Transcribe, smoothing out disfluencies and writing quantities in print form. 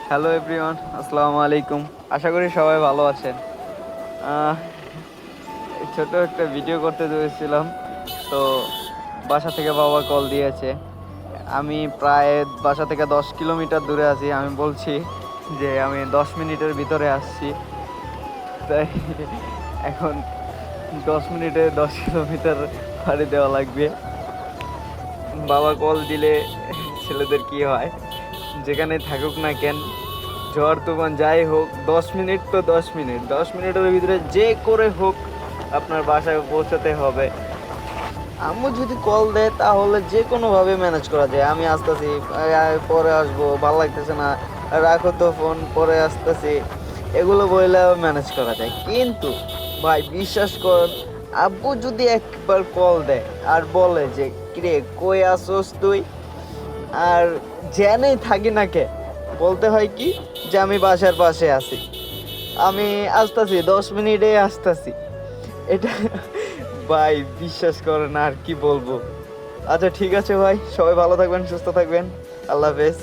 Hello everyone, আসসালামু আলাইকুম। আশা করি সবাই ভালো আছেন। আহ, এই ছোট একটা ভিডিও করতে চেয়েছিলাম, তো বাসা থেকে বাবা কল দিয়েছে। আমি প্রায় বাসা থেকে 10 কিলোমিটার দূরে আছি। আমি বলছি যে আমি 10 মিনিটের ভিতরে আসছি, তাই এখন 10 মিনিটে 10 কিলোমিটার পাড়ি দেওয়া লাগবে। বাবা কল দিলে ছেলেদের কি হয়, যেখানে থাকুক না কেন, ঝড় তুফান যাই হোক, 10 মিনিট তো 10 মিনিট, 10 মিনিটের ভিতরে যে করে হোক আপনার বাসায় পৌঁছাতে হবে। আম্মু যদি কল দেয় তাহলে যে কোনোভাবে ম্যানেজ করা যায়। আমি আসতেছি, পরে আসবো, ভালো লাগতেছে না, রাখো তো ফোন, পরে আসতেছি, এগুলো বললে ম্যানেজ করা যায়। কিন্তু ভাই বিশ্বাস কর, আব্বু যদি একবার কল দেয় আর বলে যে কিরে কই আসোস তুই, আর জেনেই থাকি না কে, বলতে হয় কি যে আমি বাসার পাশে আছি, আমি আসতেছি, 10 মিনিটে আসতেছি। এটা ভাই বিশ্বাস করে না, আর কি বলবো। আচ্ছা ঠিক আছে ভাই, সবাই ভালো থাকবেন, সুস্থ থাকবেন। আল্লাহ হাফেজ।